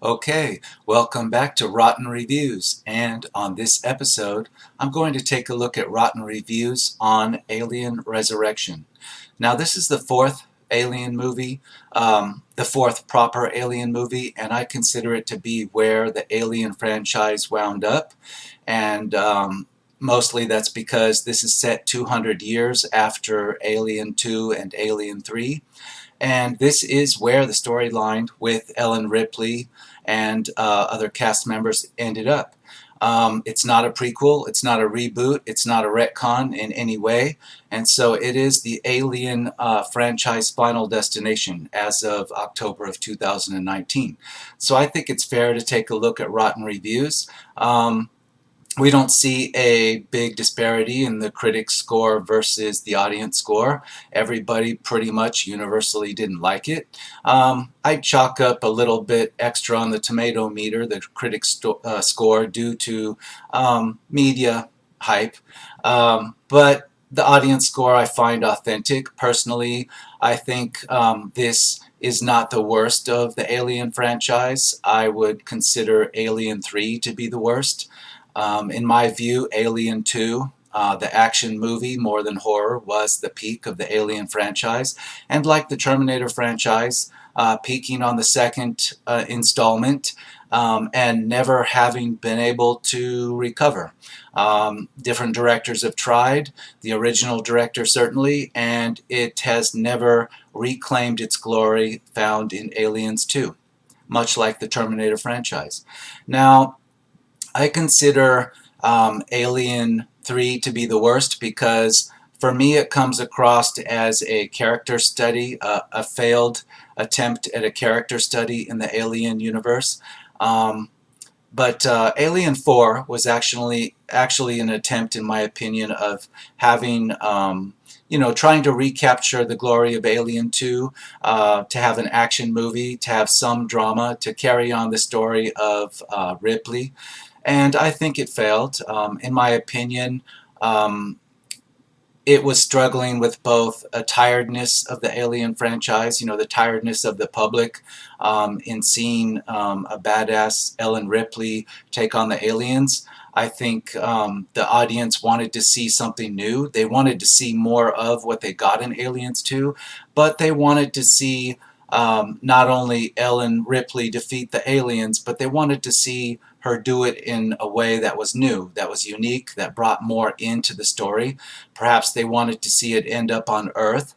Okay, welcome back to Rotten Reviews, and on this episode, I'm going to take a look at Rotten Reviews on Alien Resurrection. Now, this is the fourth Alien movie, the fourth proper Alien movie, and I consider it to be where the Alien franchise wound up, and mostly that's because this is set 200 years after Alien 2 and Alien 3. And this is where the storyline with Ellen Ripley and other cast members ended up. It's not a prequel, it's not a reboot, it's not a retcon in any way, and so it is the Alien franchise final destination as of October of 2019. So I think it's fair to take a look at Rotten Reviews. We don't see a big disparity in the critic score versus the audience score. Everybody pretty much universally didn't like it. I'd chalk up a little bit extra on the tomato meter, the critic score, due to media hype. But the audience score I find authentic. Personally, I think this is not the worst of the Alien franchise. I would consider Alien 3 to be the worst. In my view, Alien 2, the action movie more than horror, was the peak of the Alien franchise. And like the Terminator franchise, peaking on the second installment and never having been able to recover. Different directors have tried, the original director certainly, and it has never reclaimed its glory found in Aliens 2, much like the Terminator franchise. Now, I consider Alien 3 to be the worst because for me it comes across as a character study, a failed attempt at a character study in the Alien universe. But Alien 4 was actually an attempt, in my opinion, of having trying to recapture the glory of Alien 2, to have an action movie, to have some drama, to carry on the story of Ripley. And I think it failed. In my opinion, it was struggling with both a tiredness of the Alien franchise, the tiredness of the public in seeing a badass Ellen Ripley take on the aliens. I think the audience wanted to see something new. They wanted to see more of what they got in Aliens 2, but they wanted to see not only Ellen Ripley defeat the aliens, but they wanted to see her do it in a way that was new, that was unique, that brought more into the story. Perhaps they wanted to see it end up on Earth.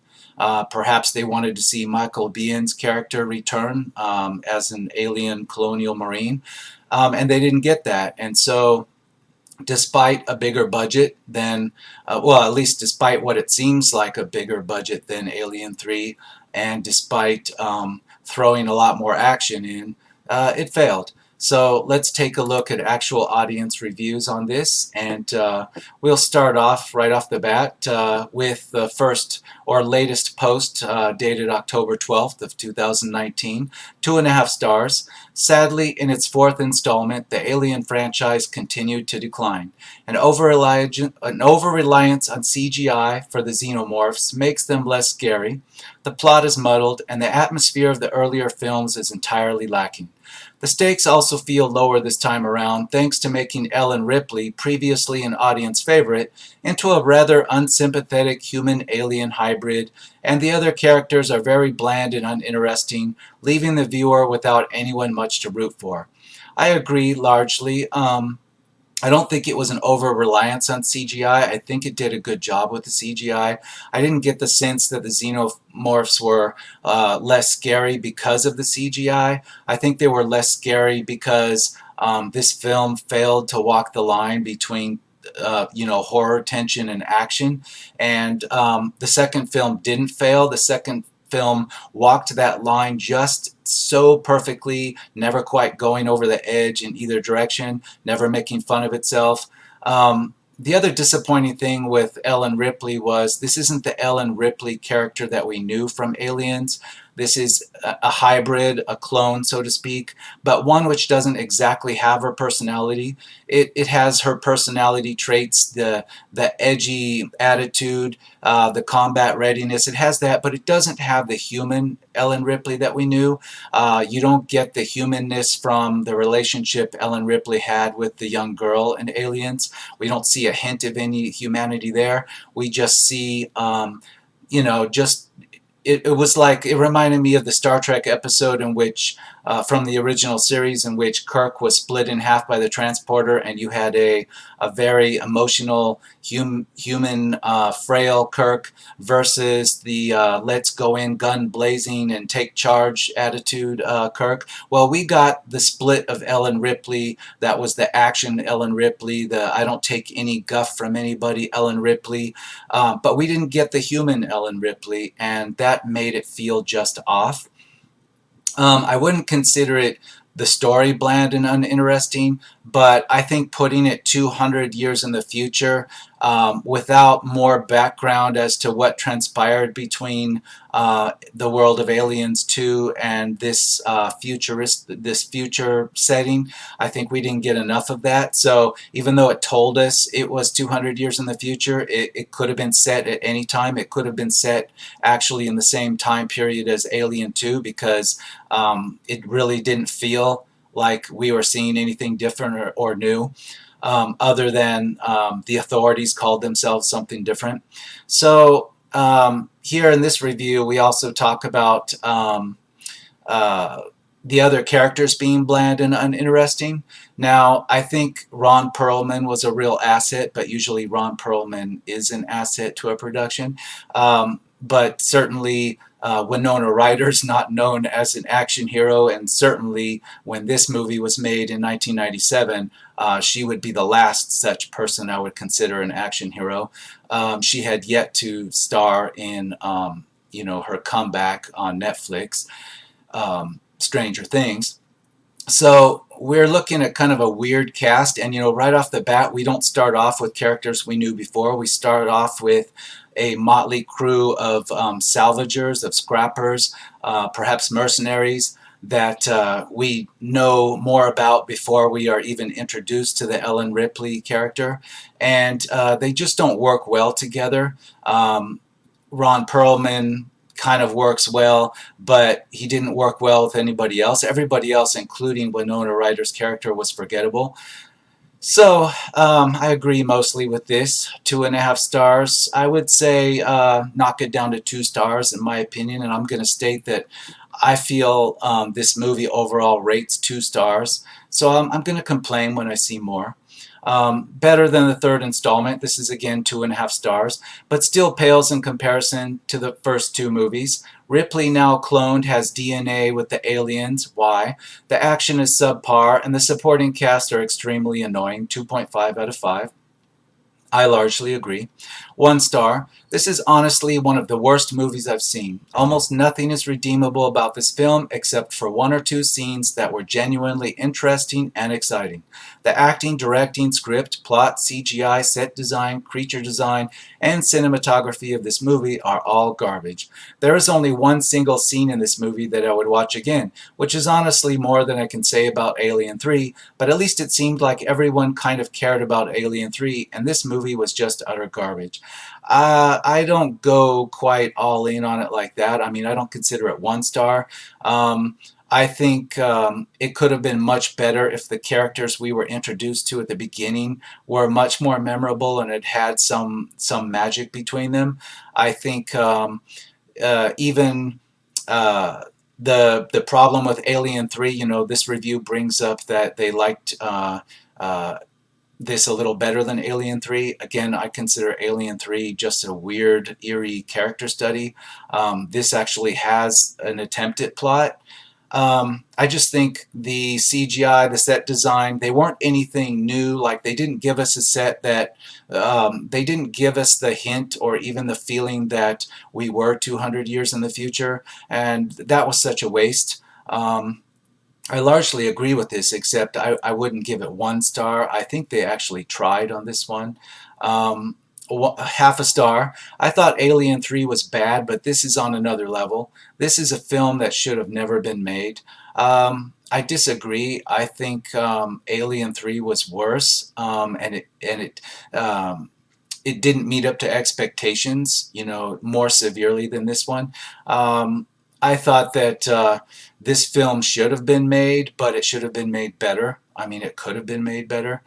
Perhaps they wanted to see Michael Bihn's character return as an alien colonial marine, and they didn't get that. And so despite a bigger budget than, well, at least despite what it seems like a bigger budget than Alien 3, and despite throwing a lot more action in, it failed. So let's take a look at actual audience reviews on this, and we'll start off right off the bat with the first or latest post dated October 12th of 2019, 2.5 stars. Sadly, in its fourth installment, the Alien franchise continued to decline. An over-reliance on CGI for the xenomorphs makes them less scary. The plot is muddled, and the atmosphere of the earlier films is entirely lacking. The stakes also feel lower this time around, thanks to making Ellen Ripley, previously an audience favorite, into a rather unsympathetic human-alien hybrid, and the other characters are very bland and uninteresting, leaving the viewer without anyone much to root for. I agree largely. I don't think it was an over-reliance on CGI. I think it did a good job with the CGI. I didn't get the sense that the xenomorphs were less scary because of the CGI. I think they were less scary because this film failed to walk the line between horror, tension, and action. And the second film didn't fail. The second film walked that line just so perfectly, never quite going over the edge in either direction, never making fun of itself. The other disappointing thing with Ellen Ripley was this isn't the Ellen Ripley character that we knew from Aliens. This is a hybrid, a clone, so to speak, but one which doesn't exactly have her personality. It has her personality traits, the edgy attitude, the combat readiness. It has that, but it doesn't have the human Ellen Ripley that we knew. You don't get the humanness from the relationship Ellen Ripley had with the young girl in Aliens. We don't see a hint of any humanity there. We just see, just it was like, it reminded me of the Star Trek episode in which, from the original series, in which Kirk was split in half by the transporter, and you had a very emotional, human, frail Kirk versus the let's go in gun blazing and take charge attitude Kirk. Well, we got the split of Ellen Ripley. That was the action Ellen Ripley, the I don't take any guff from anybody Ellen Ripley. But we didn't get the human Ellen Ripley, and that made it feel just off. I wouldn't consider it the story bland and uninteresting, but I think putting it 200 years in the future, without more background as to what transpired between the world of Aliens 2 and this this future setting, I think we didn't get enough of that. So even though it told us it was 200 years in the future, it could have been set at any time. It could have been set actually in the same time period as Alien 2, because it really didn't feel like we were seeing anything different or new, other than the authorities called themselves something different. So here in this review, we also talk about the other characters being bland and uninteresting. Now, I think Ron Perlman was a real asset, but usually Ron Perlman is an asset to a production. But certainly Winona Ryder's not known as an action hero, and certainly when this movie was made in 1997, she would be the last such person I would consider an action hero. She had yet to star in her comeback on Netflix, Stranger Things. So we're looking at kind of a weird cast, and right off the bat, we don't start off with characters we knew before. We start off with a motley crew of salvagers, of scrappers, perhaps mercenaries that we know more about before we are even introduced to the Ellen Ripley character, and they just don't work well together. Ron Perlman kind of works well, but he didn't work well with anybody else. Everybody else, including Winona Ryder's character, was forgettable. So I agree mostly with this. 2.5 stars. I would say knock it down to 2 stars in my opinion, and I'm going to state that I feel this movie overall rates 2 stars. So I'm going to complain when I see more. Better than the third installment. This is again 2.5 stars, but still pales in comparison to the first 2 movies. Ripley, now cloned, has DNA with the aliens. Why? The action is subpar, and the supporting cast are extremely annoying. 2.5 out of 5. I largely agree. 1 star. This is honestly one of the worst movies I've seen. Almost nothing is redeemable about this film except for 1 or 2 scenes that were genuinely interesting and exciting. The acting, directing, script, plot, CGI, set design, creature design, and cinematography of this movie are all garbage. There is only 1 single scene in this movie that I would watch again, which is honestly more than I can say about Alien 3, but at least it seemed like everyone kind of cared about Alien 3, and this movie was just utter garbage. I don't go quite all in on it like that. I mean, I don't consider it 1 star. I think it could have been much better if the characters we were introduced to at the beginning were much more memorable and it had some magic between them. I think even the problem with Alien 3, this review brings up that they liked this a little better than Alien 3. Again, I consider Alien 3 just a weird, eerie character study. This actually has an attempt at plot. I just think the CGI, the set design, they weren't anything new. Like, they didn't give us a set that, they didn't give us the hint or even the feeling that we were 200 years in the future, and that was such a waste. I largely agree with this, except I wouldn't give it 1 star. I think they actually tried on this one. half a star. I thought Alien 3 was bad, but this is on another level. This is a film that should have never been made. I disagree. I think Alien 3 was worse, um, it didn't meet up to expectations, more severely than this one. I thought that this film should have been made, but it should have been made better. I mean, it could have been made better.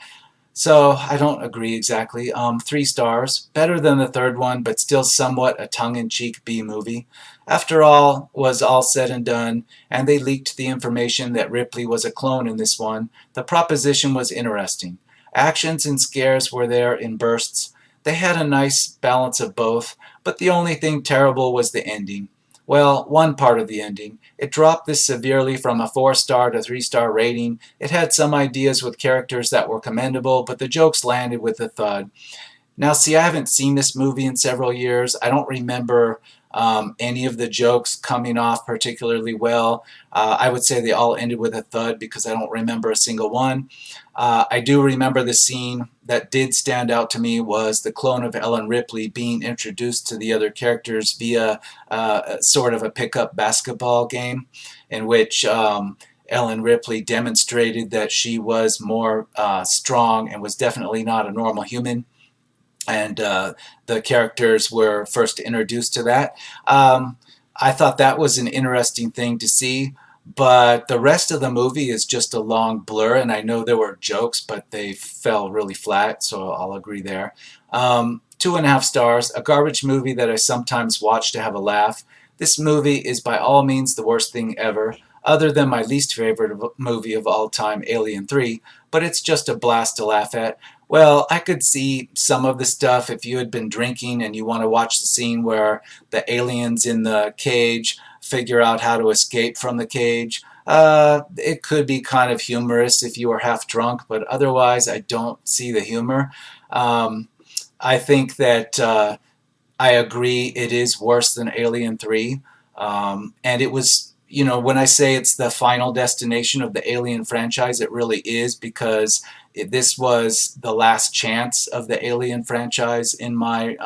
So I don't agree exactly. 3 stars, better than the third one, but still somewhat a tongue-in-cheek B movie. After all was all said and done, and they leaked the information that Ripley was a clone in this one, the proposition was interesting. Actions and scares were there in bursts. They had a nice balance of both, but the only thing terrible was the ending. Well, one part of the ending. It dropped this severely from a 4-star to 3-star rating. It had some ideas with characters that were commendable, but the jokes landed with a thud. Now, see, I haven't seen this movie in several years. I don't remember any of the jokes coming off particularly well. I would say they all ended with a thud because I don't remember a single one. I do remember the scene that did stand out to me was the clone of Ellen Ripley being introduced to the other characters via sort of a pickup basketball game in which Ellen Ripley demonstrated that she was more strong and was definitely not a normal human. And the characters were first introduced to that. I thought that was an interesting thing to see, but the rest of the movie is just a long blur, and I know there were jokes, but they fell really flat, so I'll agree there. 2.5 stars, a garbage movie that I sometimes watch to have a laugh. This movie is by all means the worst thing ever, other than my least favorite movie of all time, Alien 3, but it's just a blast to laugh at. Well, I could see some of the stuff if you had been drinking and you want to watch the scene where the aliens in the cage figure out how to escape from the cage. It could be kind of humorous if you were half drunk, but otherwise I don't see the humor. Um, I think that I agree it is worse than Alien 3. And it was, when I say it's the final destination of the Alien franchise, it really is because this was the last chance of the Alien franchise in my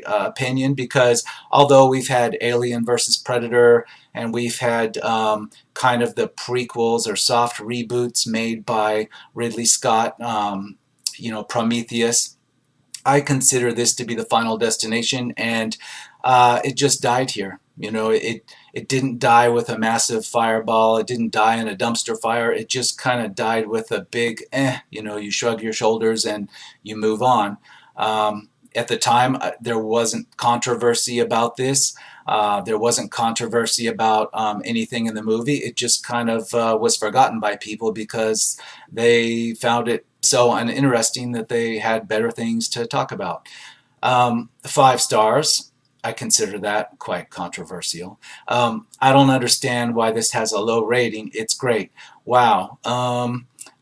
opinion, because although we've had Alien versus Predator and we've had kind of the prequels or soft reboots made by Ridley Scott, Prometheus, I consider this to be the final destination, and it just died here. It didn't die with a massive fireball. It didn't die in a dumpster fire. It just kind of died with a big you shrug your shoulders and you move on. At the time, there wasn't controversy about this. There wasn't controversy about anything in the movie. It just kind of was forgotten by people because they found it so uninteresting that they had better things to talk about. 5 stars. I consider that quite controversial. I don't understand why this has a low rating. It's great. Wow.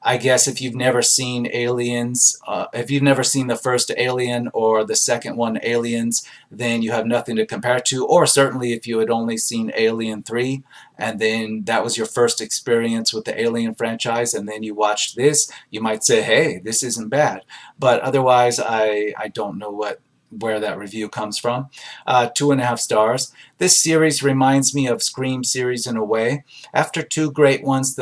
I guess if you've never seen Aliens, if you've never seen the first Alien or the second one, Aliens, then you have nothing to compare to. Or certainly if you had only seen Alien 3, and then that was your first experience with the Alien franchise, and then you watched this, you might say, hey, this isn't bad. But otherwise, I don't know where that review comes from. 2.5 stars. This series reminds me of Scream series in a way. After 2 great ones,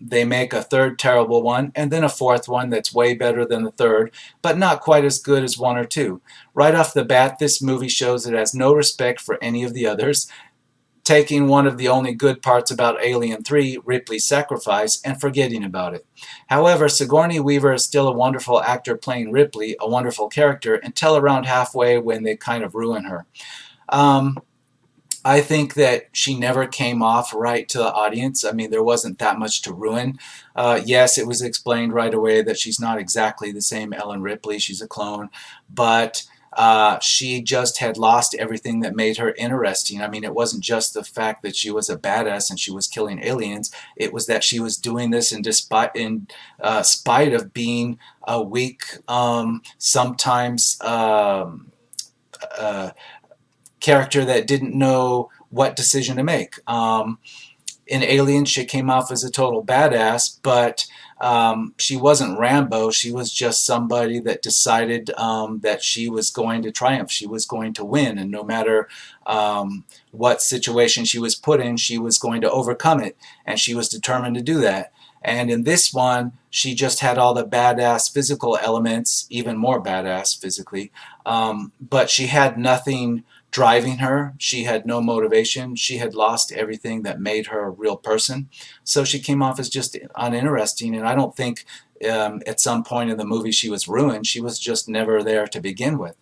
they make a 3rd terrible one, and then a 4th one that's way better than the 3rd, but not quite as good as 1 or 2. Right off the bat, this movie shows it has no respect for any of the others, taking one of the only good parts about Alien 3, Ripley's sacrifice, and forgetting about it. However, Sigourney Weaver is still a wonderful actor playing Ripley, a wonderful character, until around halfway when they kind of ruin her. I think that she never came off right to the audience. I mean, there wasn't that much to ruin. Yes, it was explained right away that she's not exactly the same Ellen Ripley. She's a clone. But she just had lost everything that made her interesting. I mean, it wasn't just the fact that she was a badass and she was killing aliens. It was that she was doing this in spite of being a weak, sometimes character that didn't know what decision to make. In Alien, she came off as a total badass, but she wasn't Rambo. She was just somebody that decided that she was going to triumph. She was going to win, and no matter what situation she was put in, she was going to overcome it, and she was determined to do that. And in this one, she just had all the badass physical elements, even more badass physically, but she had nothing driving her. She had no motivation. She had lost everything that made her a real person. So she came off as just uninteresting, and I don't think at some point in the movie she was ruined. She was just never there to begin with.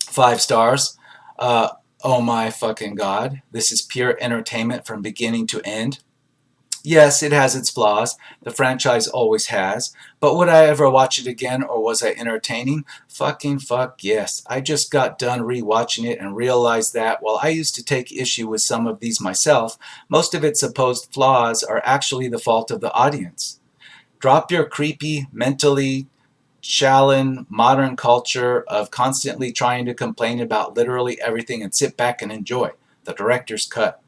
5 stars. Oh my fucking God. This is pure entertainment from beginning to end. Yes, it has its flaws. The franchise always has. But would I ever watch it again, or was I entertaining? Fucking fuck yes. I just got done rewatching it and realized that while I used to take issue with some of these myself, most of its supposed flaws are actually the fault of the audience. Drop your creepy, mentally challenge modern culture of constantly trying to complain about literally everything and sit back and enjoy the director's cut.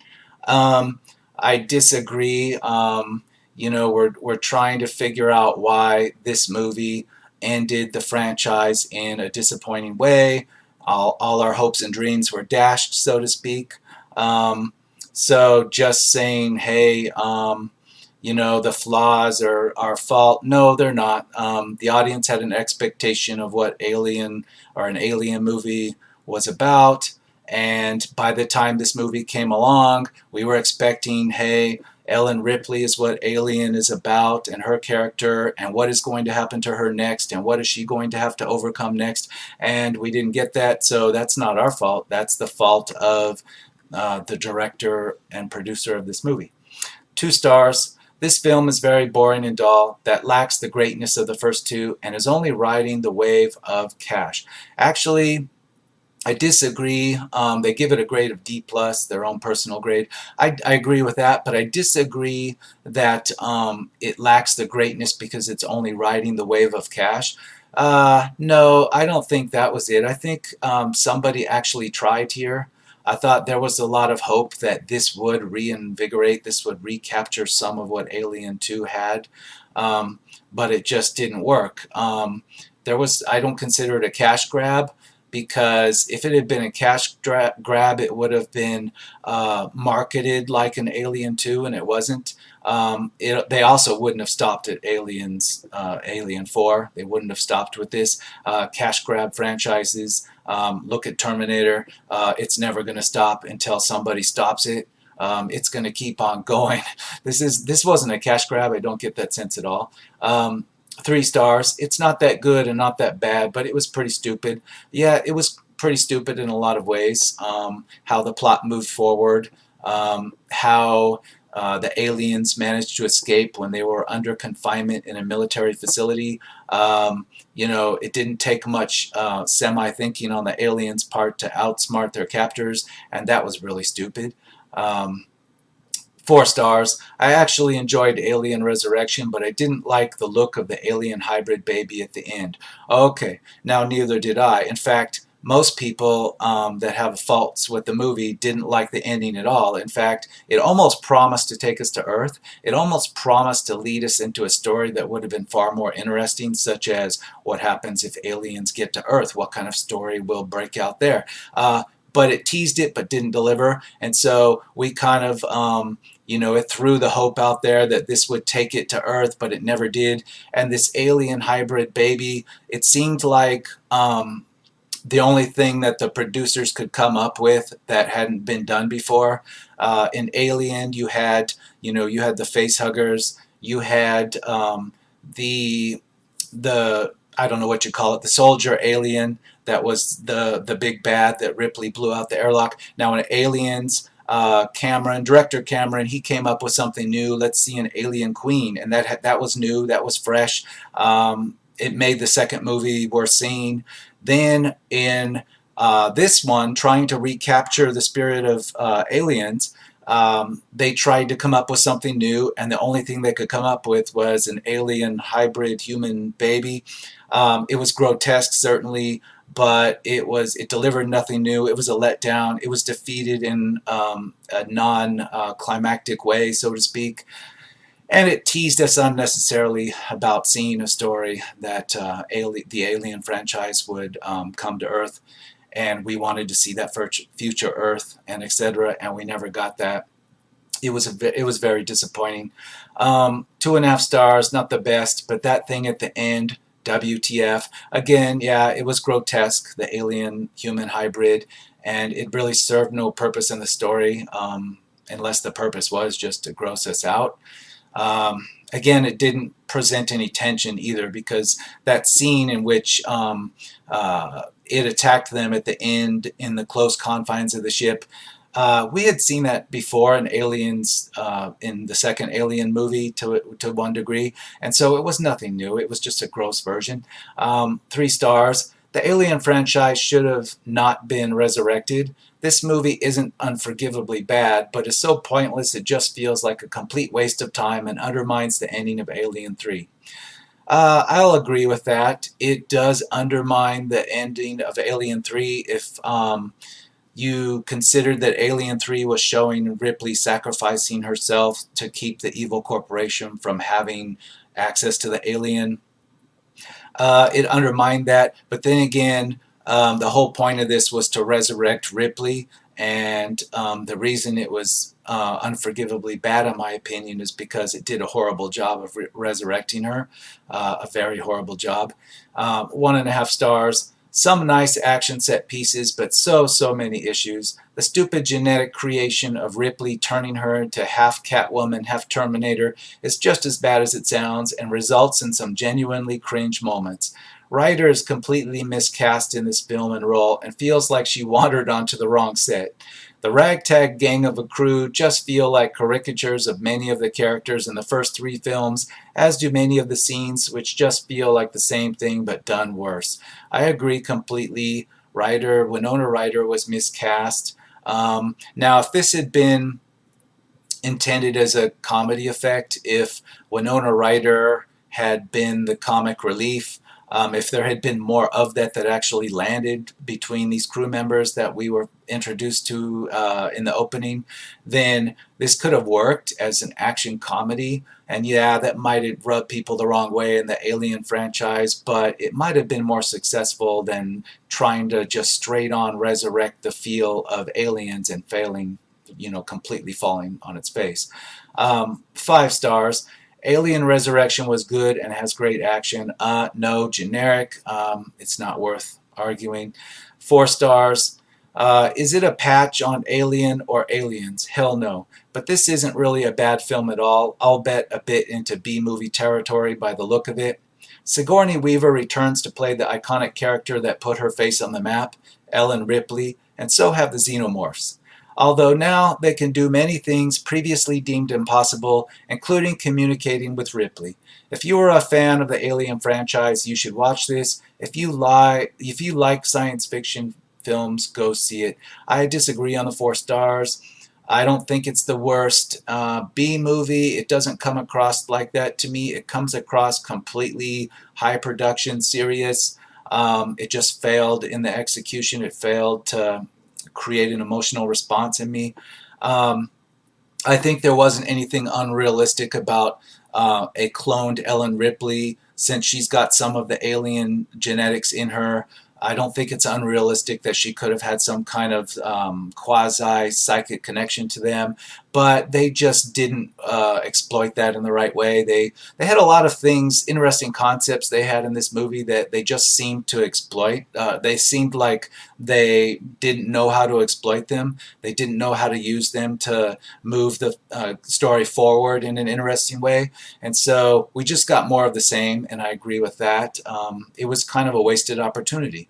Um, I disagree. We're trying to figure out why this movie ended the franchise in a disappointing way. All our hopes and dreams were dashed, so to speak. Um, so just saying, hey, the flaws are our fault. No, they're not. The audience had an expectation of what Alien or an Alien movie was about. And by the time this movie came along, we were expecting, hey, Ellen Ripley is what Alien is about, and her character, and what is going to happen to her next, and what is she going to have to overcome next. And we didn't get that, so that's not our fault. That's the fault of the director and producer of this movie. 2 stars. This film is very boring and dull, that lacks the greatness of the first two, and is only riding the wave of cash. Actually, I disagree. They give it a grade of D+, their own personal grade. I agree with that, but I disagree that it lacks the greatness because it's only riding the wave of cash. No, I don't think that was it. I think somebody actually tried here. I thought there was a lot of hope that this would reinvigorate, this would recapture some of what Alien 2 had, but it just didn't work. I don't consider it a cash grab, because if it had been a cash grab, it would have been marketed like an Alien 2, and it wasn't. They also wouldn't have stopped at Alien 4. They wouldn't have stopped with this. Cash grab franchises, look at Terminator. It's never going to stop until somebody stops it. It's going to keep on going. This wasn't a cash grab. I don't get that sense at all. 3 stars. It's not that good and not that bad, but it was pretty stupid. Yeah, it was pretty stupid in a lot of ways. How the plot moved forward, how the aliens managed to escape when they were under confinement in a military facility. It didn't take much semi-thinking on the aliens' part to outsmart their captors, and that was really stupid. 4 stars. I actually enjoyed Alien Resurrection, but I didn't like the look of the alien hybrid baby at the end. Okay, now neither did I. In fact, most people that have faults with the movie didn't like the ending at all. In fact, it almost promised to take us to Earth. It almost promised to lead us into a story that would have been far more interesting, such as what happens if aliens get to Earth. What kind of story will break out there? But it teased it but didn't deliver, and so we kind of it threw the hope out there that this would take it to Earth, but it never did. And this alien hybrid baby, it seemed like the only thing that the producers could come up with that hadn't been done before. In Alien, you had the face huggers, you had the I don't know what you call it, the soldier alien that was the big bad that Ripley blew out the airlock. Now in Aliens, director Cameron, he came up with something new. Let's see an alien queen, and that was new, that was fresh. It made the second movie worth seeing. Then in this one, trying to recapture the spirit of Aliens, they tried to come up with something new, and the only thing they could come up with was an alien hybrid human baby. It was grotesque, certainly, but it delivered nothing new. It was a letdown. It was defeated in a non-climactic way, so to speak. And it teased us unnecessarily about seeing a story that the Alien franchise would come to Earth, and we wanted to see that future Earth and etc. And we never got that. It was very disappointing. 2.5 stars, not the best, but that thing at the end, WTF? Again, yeah, it was grotesque, the alien human hybrid, and it really served no purpose in the story, unless the purpose was just to gross us out. Again, it didn't present any tension either, because that scene in which it attacked them at the end in the close confines of the ship, we had seen that before in Aliens, in the second Alien movie to one degree, and so it was nothing new. It was just a gross version. 3 stars. The Alien franchise should have not been resurrected. This movie isn't unforgivably bad, but is so pointless it just feels like a complete waste of time and undermines the ending of Alien 3. I'll agree with that. It does undermine the ending of Alien 3 if you considered that Alien 3 was showing Ripley sacrificing herself to keep the evil corporation from having access to the alien. It undermined that, but then again, the whole point of this was to resurrect Ripley, and the reason it was unforgivably bad, in my opinion, is because it did a horrible job of resurrecting her, a very horrible job. 1.5 stars. Some nice action set pieces, but so many issues. The stupid genetic creation of Ripley turning her into half Catwoman, half Terminator is just as bad as it sounds and results in some genuinely cringe moments. Ryder is completely miscast in this film and role and feels like she wandered onto the wrong set. The ragtag gang of a crew just feel like caricatures of many of the characters in the first 3 films, as do many of the scenes, which just feel like the same thing but done worse. I agree completely. Winona Ryder was miscast. Now, if this had been intended as a comedy effect, if Winona Ryder had been the comic relief, if there had been more of that actually landed between these crew members that we were introduced to in the opening, then this could have worked as an action comedy. And yeah, that might have rubbed people the wrong way in the Alien franchise, but it might have been more successful than trying to just straight on resurrect the feel of Aliens and failing, completely falling on its face. 5 stars. Alien Resurrection was good and has great action. No, generic. It's not worth arguing. 4 stars. Is it a patch on Alien or Aliens? Hell no. But this isn't really a bad film at all. I'll bet a bit into B-movie territory by the look of it. Sigourney Weaver returns to play the iconic character that put her face on the map, Ellen Ripley, and so have the Xenomorphs. Although now they can do many things previously deemed impossible, including communicating with Ripley. If you are a fan of the Alien franchise, you should watch this. If you like science fiction films, go see it. I disagree on the 4 stars. I don't think it's the worst B movie. It doesn't come across like that to me. It comes across completely high production, serious. It just failed in the execution. It failed to create an emotional response in me. I think there wasn't anything unrealistic about a cloned Ellen Ripley, since she's got some of the alien genetics in her. I don't think it's unrealistic that she could have had some kind of quasi-psychic connection to them, but they just didn't exploit that in the right way. They had a lot of things, interesting concepts they had in this movie that they just seemed to exploit. They seemed like they didn't know how to exploit them. They didn't know how to use them to move the story forward in an interesting way. And so we just got more of the same, and I agree with that. It was kind of a wasted opportunity.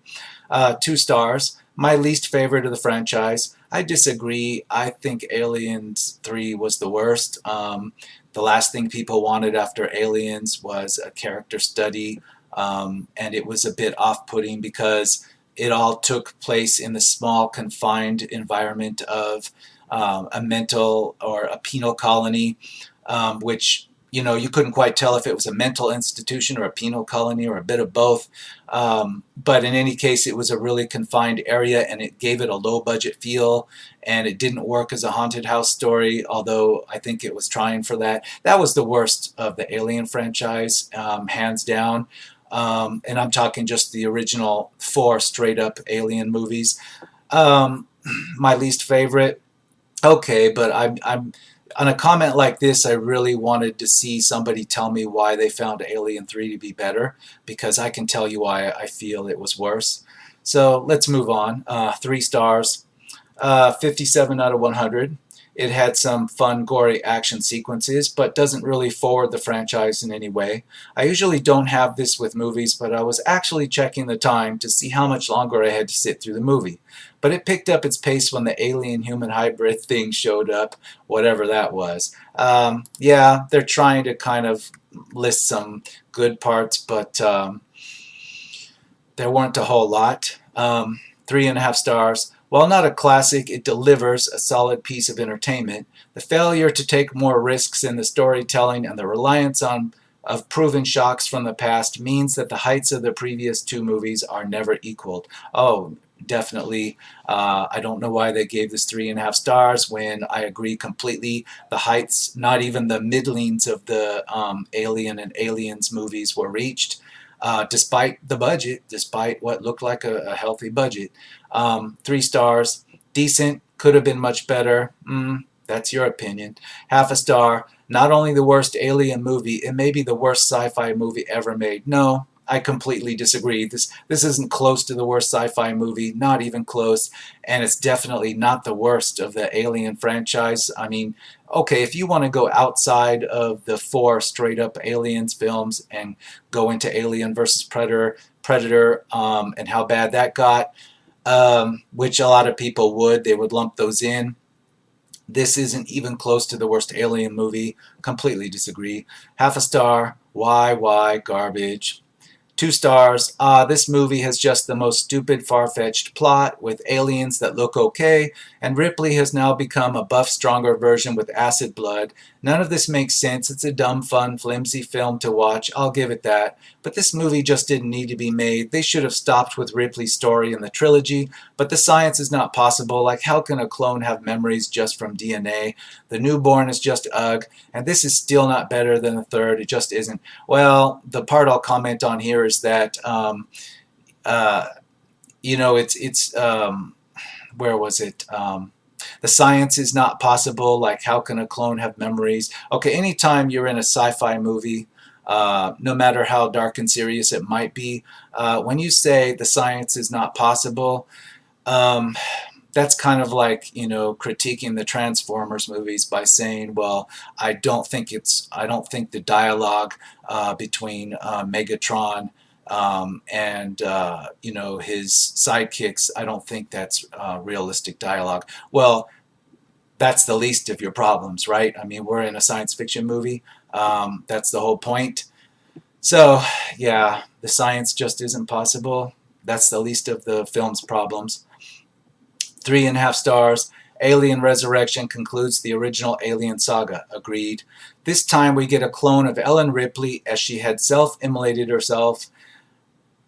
2 stars. My least favorite of the franchise. I disagree. I think Aliens 3 was the worst. The last thing people wanted after Aliens was a character study, and it was a bit off-putting because it all took place in the small, confined environment of a mental or a penal colony, which you couldn't quite tell if it was a mental institution or a penal colony or a bit of both. But in any case, it was a really confined area, and it gave it a low budget feel, and it didn't work as a haunted house story, although I think it was trying for that. That was the worst of the Alien franchise, hands down. And I'm talking just the original 4 straight up Alien movies. Um, my least favorite. Okay, but I'm on a comment like this, I really wanted to see somebody tell me why they found Alien 3 to be better, because I can tell you why I feel it was worse. So let's move on. 3 stars, 57 out of 100. It had some fun, gory action sequences, but doesn't really forward the franchise in any way. I usually don't have this with movies, but I was actually checking the time to see how much longer I had to sit through the movie. But it picked up its pace when the alien-human hybrid thing showed up, whatever that was. Yeah, they're trying to kind of list some good parts, but there weren't a whole lot. 3.5 stars. While not a classic, it delivers a solid piece of entertainment. The failure to take more risks in the storytelling and the reliance of proven shocks from the past means that the heights of the previous 2 movies are never equaled. Oh, definitely. I don't know why they gave this 3.5 stars when I agree completely. The heights, not even the middlings of the Alien and Aliens movies were reached. Despite the budget, despite what looked like a healthy budget. 3 stars, decent, could have been much better. That's your opinion. Half a star, not only the worst Alien movie, it may be the worst sci-fi movie ever made. No, I completely disagree. This isn't close to the worst sci-fi movie, not even close, and it's definitely not the worst of the Alien franchise. I mean, okay, if you want to go outside of the 4 straight-up Aliens films and go into Alien versus Predator, and how bad that got, which a lot of people would, they would lump those in. This isn't even close to the worst Alien movie. Completely disagree. Half a star. Why, garbage. 2 stars. This movie has just the most stupid, far-fetched plot with aliens that look okay, and Ripley has now become a buff, stronger version with acid blood. None of this makes sense. It's a dumb, fun, flimsy film to watch. I'll give it that. But this movie just didn't need to be made. They should have stopped with Ripley's story in the trilogy, but the science is not possible. Like, how can a clone have memories just from DNA? The newborn is just ugh, and this is still not better than the third. It just isn't. Well, the part I'll comment on here is that, it's where was it? The science is not possible. Like, how can a clone have memories? Okay, anytime you're in a sci-fi movie, no matter how dark and serious it might be, when you say the science is not possible, that's kind of like, critiquing the Transformers movies by saying, well, I don't think the dialogue between Megatron and his sidekicks, I don't think that's realistic dialogue. Well, that's the least of your problems, right? I mean, we're in a science fiction movie. That's the whole point. So, yeah, the science just isn't possible. That's the least of the film's problems. 3.5 stars. Alien Resurrection concludes the original Alien saga. Agreed. This time we get a clone of Ellen Ripley as she had self-immolated herself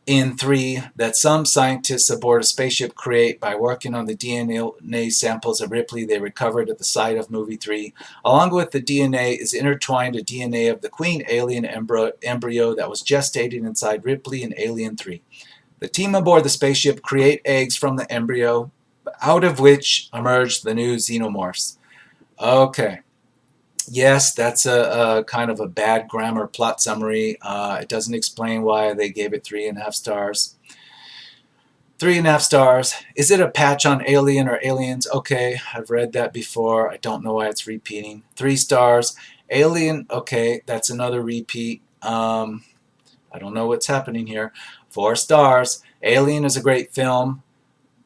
in 3 that some scientists aboard a spaceship create by working on the DNA samples of Ripley they recovered at the site of movie 3. Along with the DNA is intertwined a DNA of the queen alien embryo that was gestated inside Ripley in Alien 3. The team aboard the spaceship create eggs from the embryo, out of which emerge the new xenomorphs. Okay. Yes, that's a kind of a bad grammar plot summary. It doesn't explain why they gave it 3.5 stars. 3.5 stars. Is it a patch on Alien or Aliens? Okay, I've read that before. I don't know why it's repeating. 3 stars. Alien, okay, that's another repeat. I don't know what's happening here. 4 stars. Alien is a great film,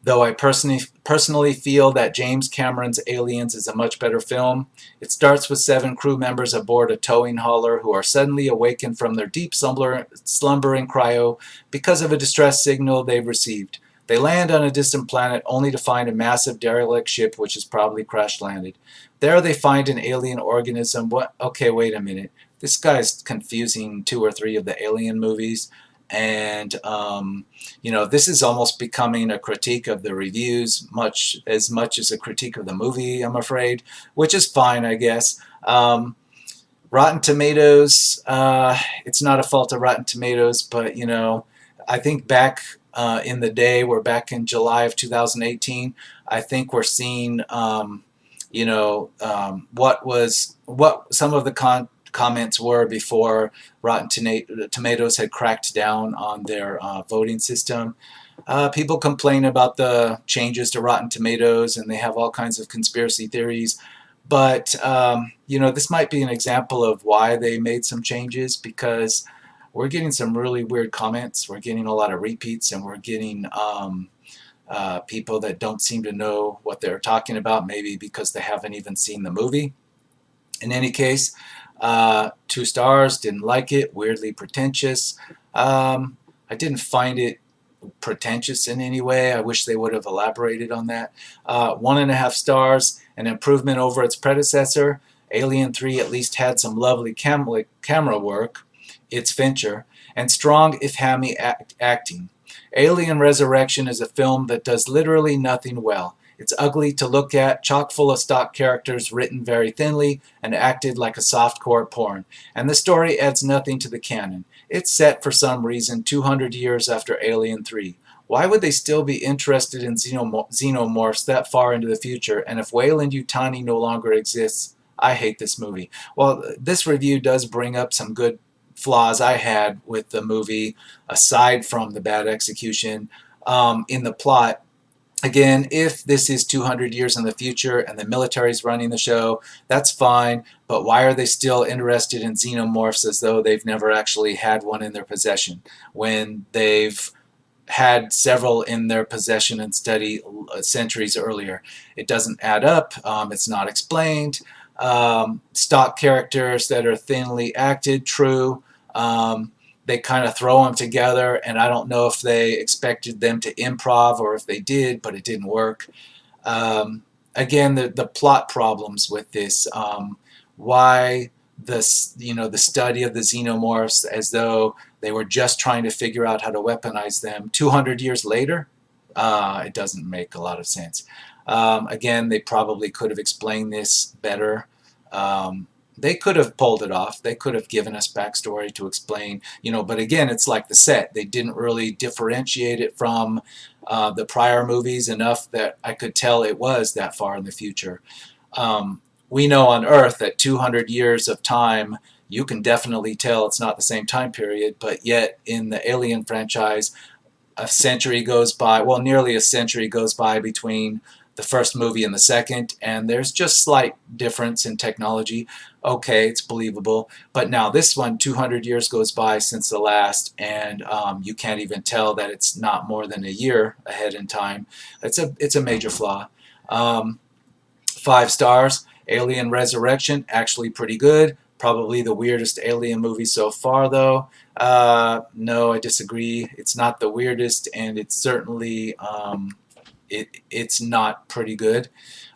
though I personally feel that James Cameron's Aliens is a much better film. It starts with 7 crew members aboard a towing hauler who are suddenly awakened from their deep slumber in cryo because of a distress signal they've received. They land on a distant planet only to find a massive derelict ship which is probably crash landed. There they find an alien organism. What? Okay, wait a minute. this guy's confusing two or three of the Alien movies. And this is almost becoming a critique of the reviews, much as a critique of the movie, I'm afraid, which is fine, I guess. Rotten Tomatoes, it's not a fault of Rotten Tomatoes, but I think back in the day, we're back in July of 2018. I think we're seeing, what some of the comments were before Rotten Tomatoes had cracked down on their voting system. People complain about the changes to Rotten Tomatoes, and they have all kinds of conspiracy theories. But this might be an example of why they made some changes, because we're getting some really weird comments. We're getting a lot of repeats, and we're getting people that don't seem to know what they're talking about, maybe because they haven't even seen the movie. In any case, 2 stars, didn't like it, weirdly pretentious. I didn't find it pretentious in any way. I wish they would have elaborated on that. 1.5 stars, an improvement over its predecessor. Alien 3 at least had some lovely camera work, it's Fincher, and strong, if hammy, acting. Alien Resurrection is a film that does literally nothing well. It's ugly to look at, chock full of stock characters written very thinly and acted like a softcore porn. And the story adds nothing to the canon. It's set for some reason 200 years after Alien 3. Why would they still be interested in xenomorphs that far into the future? And if Weyland-Yutani no longer exists, I hate this movie. Well, this review does bring up some good flaws I had with the movie, aside from the bad execution in the plot. Again, if this is 200 years in the future and the military's running the show, that's fine, but why are they still interested in xenomorphs as though they've never actually had one in their possession, when they've had several in their possession and study centuries earlier? It doesn't add up. It's not explained. Stock characters that are thinly acted, true. They kind of throw them together, and I don't know if they expected them to improv or if they did, but it didn't work. Again, the plot problems with this. Why the study of the xenomorphs as though they were just trying to figure out how to weaponize them 200 years later? It doesn't make a lot of sense. Again, they probably could have explained this better. They could have pulled it off. They could have given us backstory to explain, but again, it's like the set. They didn't really differentiate it from the prior movies enough that I could tell it was that far in the future. We know on Earth that 200 years of time, you can definitely tell it's not the same time period, but yet in the Alien franchise, a century goes by, well, nearly a century goes by between the first movie and the second, and there's just slight difference in technology. Okay, it's believable. But now this one, 200 years goes by since the last, and you can't even tell that it's not more than a year ahead in time. It's a major flaw. 5 stars. Alien Resurrection, actually pretty good. Probably the weirdest Alien movie so far, though. No, I disagree. It's not the weirdest, and it's certainly it's not pretty good.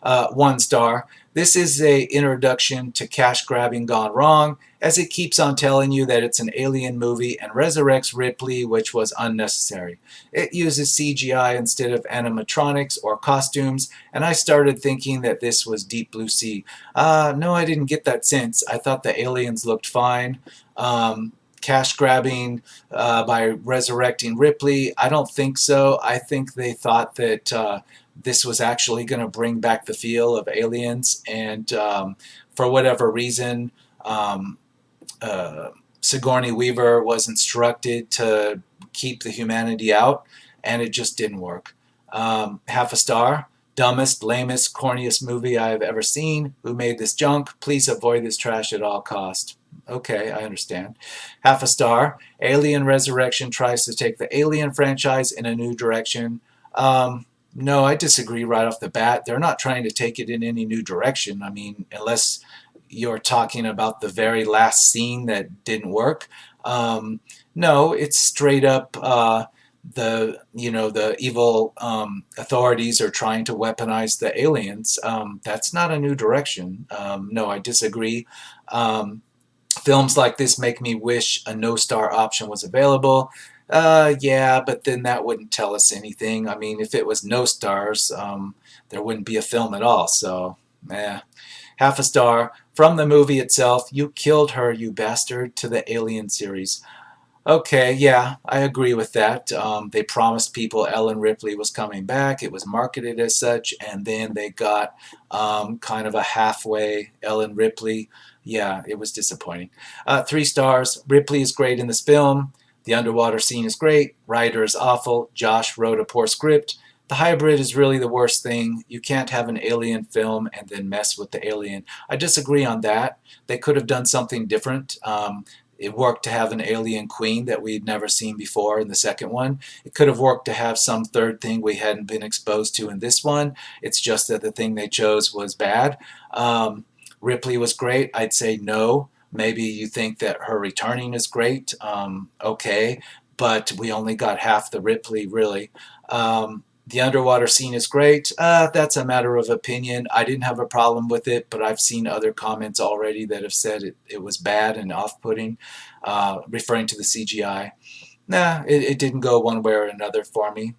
1 star. This is a introduction to cash grabbing gone wrong, as it keeps on telling you that it's an alien movie and resurrects Ripley, which was unnecessary. It uses CGI instead of animatronics or costumes, and I started thinking that this was Deep Blue Sea. No, I didn't get that sense. I thought the aliens looked fine. Cash grabbing by resurrecting Ripley, I don't think so. I think they thought that this was actually going to bring back the feel of Aliens, and for whatever reason, Sigourney Weaver was instructed to keep the humanity out, and it just didn't work. 1/2 star. Dumbest, lamest, corniest movie I have ever seen. Who made this junk? Please avoid this trash at all cost. Okay, I understand. 1/2 star. Alien Resurrection tries to take the Alien franchise in a new direction. No, I disagree right off the bat. They're not trying to take it in any new direction. I mean, unless you're talking about the very last scene that didn't work. No, it's straight up the evil authorities are trying to weaponize the aliens. That's not a new direction. No, I disagree. Films like this make me wish a no-star option was available. Yeah, but then that wouldn't tell us anything. I mean, if it was no stars, there wouldn't be a film at all. So, eh. Half a star. From the movie itself, you killed her, you bastard, to the Alien series. Okay, yeah, I agree with that. They promised people Ellen Ripley was coming back. It was marketed as such, and then they got kind of a halfway Ellen Ripley. Yeah, it was disappointing. 3 stars. Ripley is great in this film. The underwater scene is great. Writer is awful. Josh wrote a poor script. The hybrid is really the worst thing. You can't have an alien film and then mess with the alien. I disagree on that. They could have done something different. It worked to have an alien queen that we'd never seen before in the second one. It could have worked to have some third thing we hadn't been exposed to in this one. It's just that the thing they chose was bad. Ripley was great. I'd say no. Maybe you think that her returning is great. Okay, but we only got half the Ripley, really. The underwater scene is great. That's a matter of opinion. I didn't have a problem with it, but I've seen other comments already that have said it was bad and off-putting, referring to the CGI. Nah, it didn't go one way or another for me.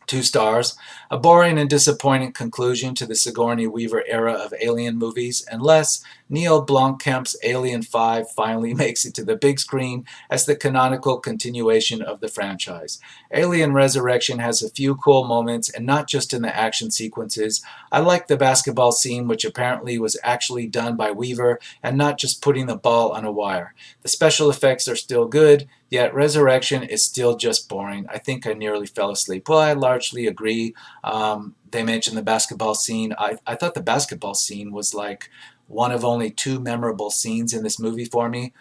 2 stars. A boring and disappointing conclusion to the Sigourney Weaver era of Alien movies, unless Neil Blomkamp's Alien 5 finally makes it to the big screen as the canonical continuation of the franchise. Alien Resurrection has a few cool moments, and not just in the action sequences. I like the basketball scene, which apparently was actually done by Weaver and not just putting the ball on a wire. The special effects are still good, yet Resurrection is still just boring. I think I nearly fell asleep. Well, I largely agree. They mentioned the basketball scene. I thought the basketball scene was like one of only 2 memorable scenes in this movie for me.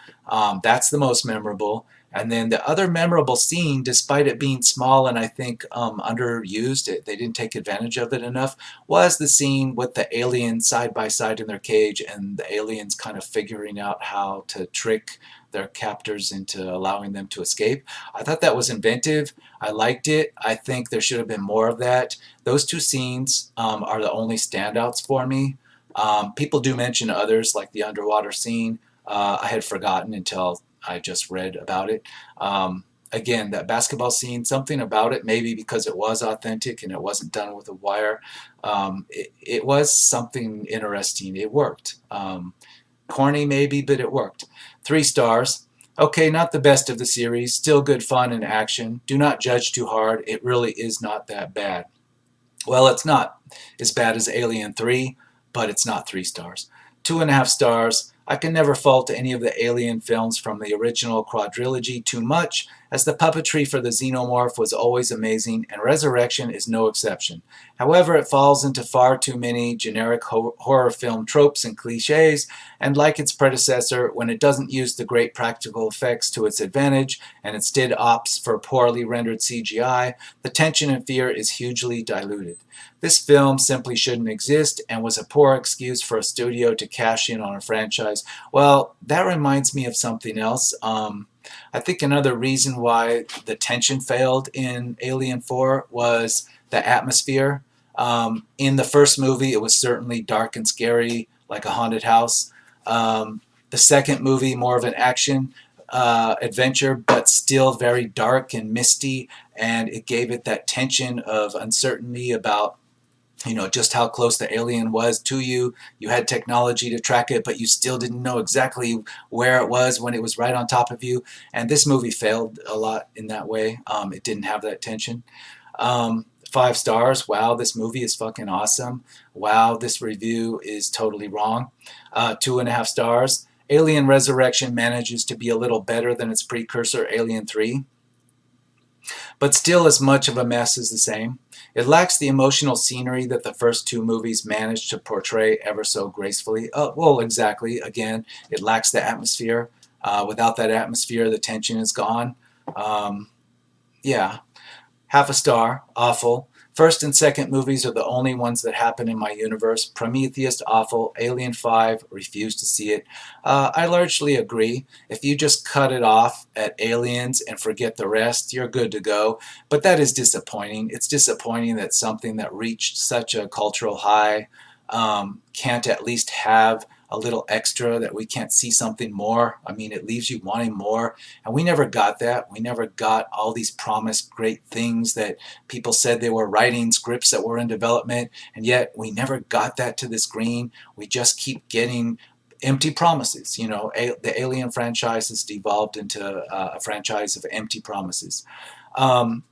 That's the most memorable. And then the other memorable scene, despite it being small and I think underused, they didn't take advantage of it enough, was the scene with the aliens side by side in their cage and the aliens kind of figuring out how to trick their captors into allowing them to escape. I thought that was inventive. I liked it. I think there should have been more of that. Those 2 scenes are the only standouts for me. People do mention others, like the underwater scene. I had forgotten until I just read about it. Again, that basketball scene, something about it, maybe because it was authentic and it wasn't done with a wire, it was something interesting. It worked. Corny maybe, but it worked. 3 stars. Okay, not the best of the series. Still good fun and action. Do not judge too hard. It really is not that bad. Well, it's not as bad as Alien 3, but it's not 3 stars. 2.5 stars. I can never fault any of the Alien films from the original quadrilogy too much, as the puppetry for the xenomorph was always amazing, and Resurrection is no exception. However, it falls into far too many generic horror film tropes and cliches, and like its predecessor, when it doesn't use the great practical effects to its advantage, and instead opts for poorly rendered CGI, the tension and fear is hugely diluted. This film simply shouldn't exist and was a poor excuse for a studio to cash in on a franchise. Well, that reminds me of something else. I think another reason why the tension failed in Alien 4 was the atmosphere. In the first movie, it was certainly dark and scary, like a haunted house. The second movie, more of an action adventure, but still very dark and misty, and it gave it that tension of uncertainty about just how close the alien was to you. You had technology to track it, but you still didn't know exactly where it was when it was right on top of you. And this movie failed a lot in that way. It didn't have that tension. 5 stars. Wow, this movie is fucking awesome. Wow, this review is totally wrong. 2.5 stars. Alien Resurrection manages to be a little better than its precursor, Alien 3, but still as much of a mess as the same. It lacks the emotional scenery that the first 2 movies managed to portray ever so gracefully. Well, exactly. Again, it lacks the atmosphere. Without that atmosphere, the tension is gone. Yeah. Half a star. Awful. First and second movies are the only ones that happen in my universe. Prometheus, awful. Alien 5, refuse to see it. I largely agree. If you just cut it off at Aliens and forget the rest, you're good to go. But that is disappointing. It's disappointing that something that reached such a cultural high can't at least have a little extra, that we can't see something more. I mean, it leaves you wanting more. And we never got that. We never got all these promised great things that people said they were writing, scripts that were in development, and yet we never got that to the screen. We just keep getting empty promises. You know, the Alien franchise has devolved into a franchise of empty promises. Um,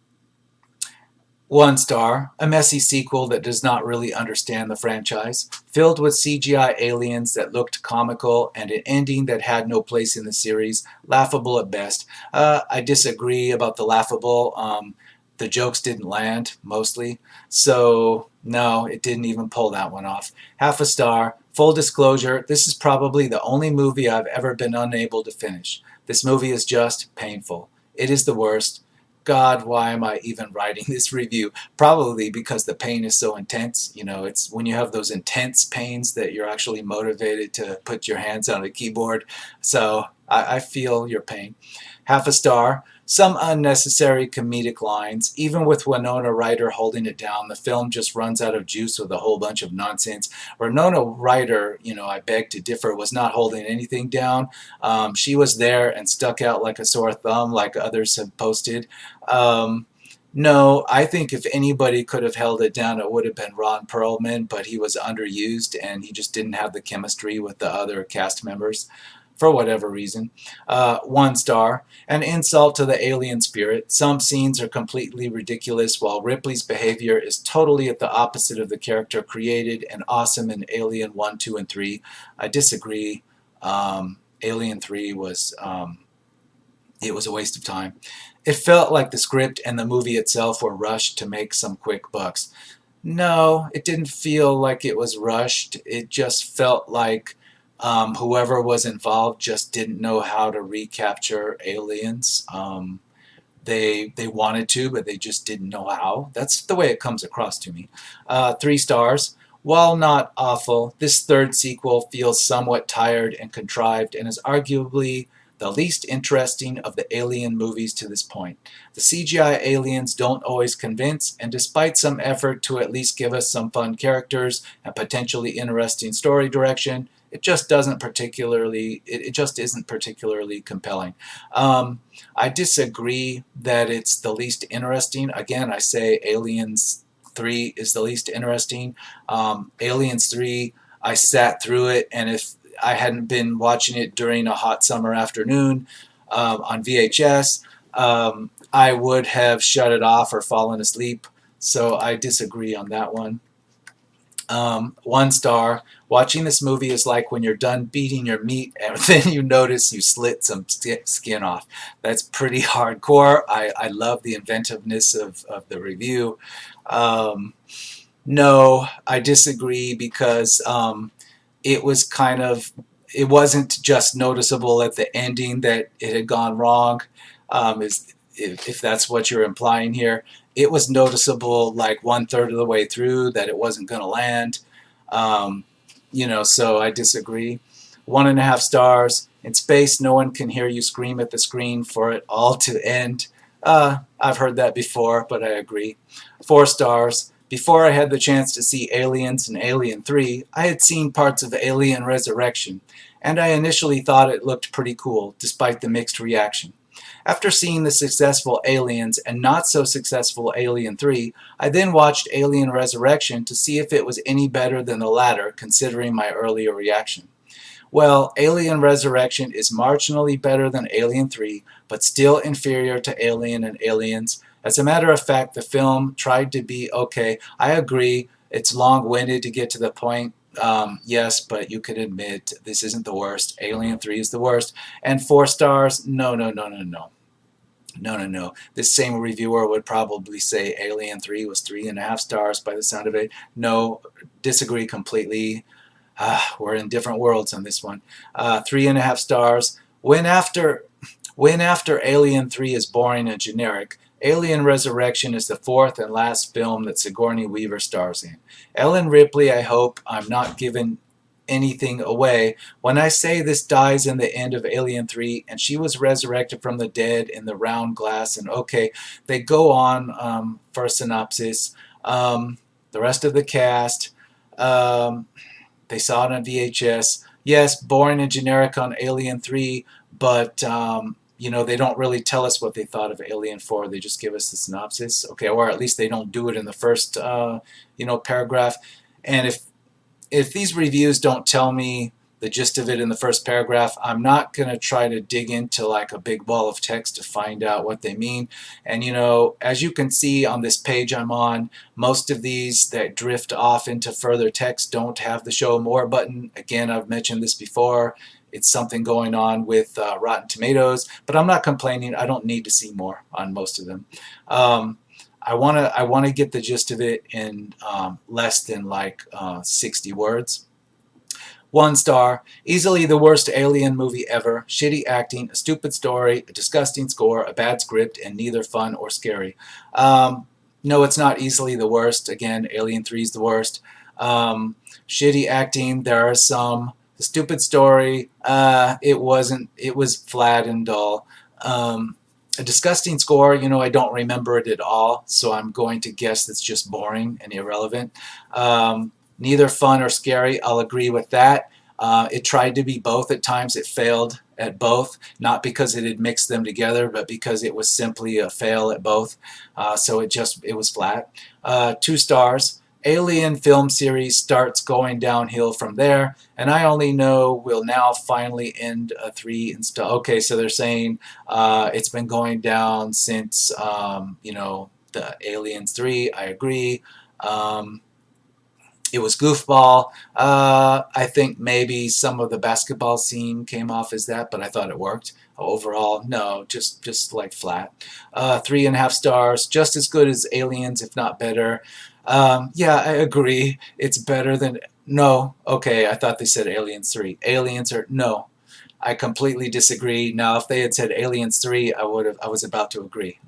1 star, a messy sequel that does not really understand the franchise, filled with CGI aliens that looked comical and an ending that had no place in the series, laughable at best. I disagree about the laughable. The jokes didn't land, mostly. So, no, it didn't even pull that one off. 0.5 star. Full disclosure, this is probably the only movie I've ever been unable to finish. This movie is just painful. It is the worst. God, why am I even writing this review? Probably because the pain is so intense. You know, it's when you have those intense pains that you're actually motivated to put your hands on a keyboard. So I feel your pain. 0.5 star. Some unnecessary comedic lines. Even with Winona Ryder holding it down, the film just runs out of juice with a whole bunch of nonsense. Winona Ryder, you know, I beg to differ, was not holding anything down. She was there and stuck out like a sore thumb, like others have posted. Um, no, I think if anybody could have held it down, it would have been Ron Perlman, but he was underused and he just didn't have the chemistry with the other cast members for whatever reason. 1 star, an insult to the alien spirit. Some scenes are completely ridiculous, while Ripley's behavior is totally at the opposite of the character created and awesome in Alien 1, 2, and 3. I disagree. Alien 3 was it was a waste of time. It felt like the script and the movie itself were rushed to make some quick bucks. No, it didn't feel like it was rushed. It just felt like whoever was involved just didn't know how to recapture aliens. They wanted to, but they just didn't know how. That's the way it comes across to me. 3 stars. While not awful, this third sequel feels somewhat tired and contrived and is arguably the least interesting of the Alien movies to this point. The CGI aliens don't always convince, and despite some effort to at least give us some fun characters and potentially interesting story direction, it just isn't particularly compelling. I disagree that it's the least interesting. Again, I say Aliens 3 is the least interesting. Aliens 3, I sat through it, and if I hadn't been watching it during a hot summer afternoon on VHS, I would have shut it off or fallen asleep. So I disagree on that one. 1 star. Watching this movie is like when you're done beating your meat and then you notice you slit some skin off. That's pretty hardcore. I love the inventiveness of the review. No, I disagree because it wasn't just noticeable at the ending that it had gone wrong, if that's what you're implying here. It was noticeable like 1/3 of the way through that it wasn't going to land. Um, so I disagree. 1.5 stars. In space, no one can hear you scream at the screen for it all to end. I've heard that before, but I agree. 4 stars. Before I had the chance to see Aliens and Alien 3, I had seen parts of Alien Resurrection, and I initially thought it looked pretty cool, despite the mixed reaction. After seeing the successful Aliens and not so successful Alien 3, I then watched Alien Resurrection to see if it was any better than the latter, considering my earlier reaction. Well, Alien Resurrection is marginally better than Alien 3, but still inferior to Alien and Aliens. As a matter of fact, the film tried to be okay. I agree, it's long-winded to get to the point. Yes, but you could admit this isn't the worst. Alien 3 is the worst. And 4 stars? No, no, no, no, no. No, no, no. This same reviewer would probably say Alien 3 was 3.5 stars by the sound of it. No, disagree completely. We're in different worlds on this one. 3.5 stars. When after Alien 3 is boring and generic, Alien Resurrection is the fourth and last film that Sigourney Weaver stars in. Ellen Ripley, I hope I'm not giving anything away when I say this dies in the end of Alien 3 and she was resurrected from the dead in the round glass, and okay, they go on for a synopsis. The rest of the cast, they saw it on VHS. Yes, boring and generic on Alien 3, but they don't really tell us what they thought of Alien 4. They just give us the synopsis. Okay, or at least they don't do it in the first paragraph. And if these reviews don't tell me the gist of it in the first paragraph, I'm not going to try to dig into like a big wall of text to find out what they mean. And as you can see on this page I'm on, most of these that drift off into further text don't have the show more button. Again, I've mentioned this before. It's something going on with Rotten Tomatoes, but I'm not complaining. I don't need to see more on most of them. Um, I wanna get the gist of it in less than like 60 words. 1 star, easily the worst Alien movie ever. Shitty acting, a stupid story, a disgusting score, a bad script, and neither fun or scary. No, it's not easily the worst. Again, Alien 3 is the worst. Shitty acting, there are some. The stupid story, it wasn't. It was flat and dull. A disgusting score, I don't remember it at all, so I'm going to guess it's just boring and irrelevant. Neither fun or scary, I'll agree with that. It tried to be both at times. It failed at both, not because it had mixed them together, but because it was simply a fail at both. So it was flat. 2 stars. Alien film series starts going downhill from there, and I only know will now finally end a 3 install. Okay, so they're saying it's been going down since the Aliens 3. I agree. It was goofball. I think maybe some of the basketball scene came off as that, but I thought it worked. Overall, no, just like flat. 3.5 stars, just as good as Aliens, if not better. Yeah, I agree. It's better than no. Okay, I thought they said Aliens 3. Aliens are no. I completely disagree. Now, if they had said Aliens 3, I would have. I was about to agree.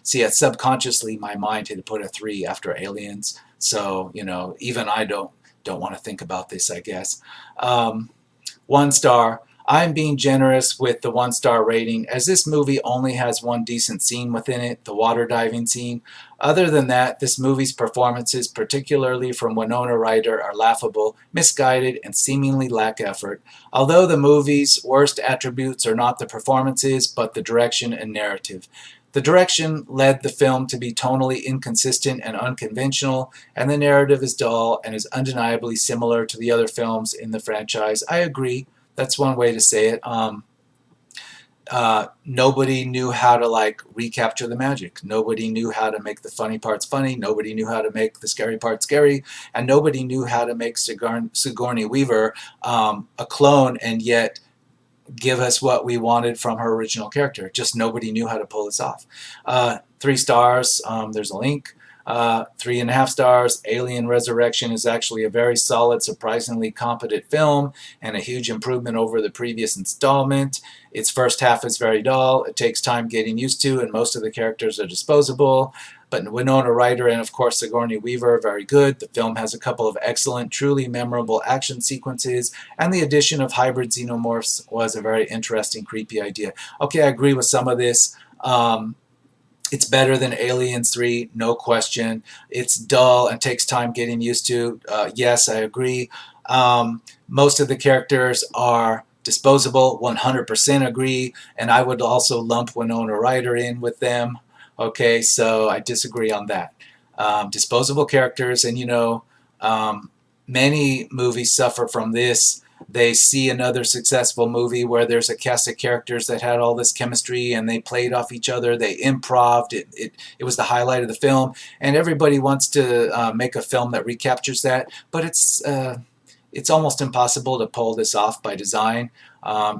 Subconsciously my mind had put a 3 after Aliens. So even I don't want to think about this, I guess. 1 star. I'm being generous with the 1 star rating, as this movie only has one decent scene within it, the water diving scene. Other than that, this movie's performances, particularly from Winona Ryder, are laughable, misguided, and seemingly lack effort. Although the movie's worst attributes are not the performances, but the direction and narrative. The direction led the film to be tonally inconsistent and unconventional, and the narrative is dull and is undeniably similar to the other films in the franchise. I agree. That's one way to say it. Nobody knew how to recapture the magic. Nobody knew how to make the funny parts funny. Nobody knew how to make the scary parts scary, and nobody knew how to make Sigourney Weaver a clone and yet give us what we wanted from her original character. Just nobody knew how to pull this off. 3 stars. There's a link. 3.5 stars. Alien Resurrection is actually a very solid, surprisingly competent film and a huge improvement over the previous installment. Its first half is very dull. It takes time getting used to, and most of the characters are disposable. But Winona Ryder and, of course, Sigourney Weaver are very good. The film has a couple of excellent, truly memorable action sequences, and the addition of hybrid xenomorphs was a very interesting, creepy idea. Okay, I agree with some of this. It's better than Aliens 3, no question. It's dull and takes time getting used to. Yes, I agree. Most of the characters are disposable, 100% agree, and I would also lump Winona Ryder in with them. Okay, so I disagree on that. Disposable characters, and many movies suffer from this. They see another successful movie where there's a cast of characters that had all this chemistry and they played off each other, they improv'd, it was the highlight of the film, and everybody wants to make a film that recaptures that, but it's almost impossible to pull this off by design.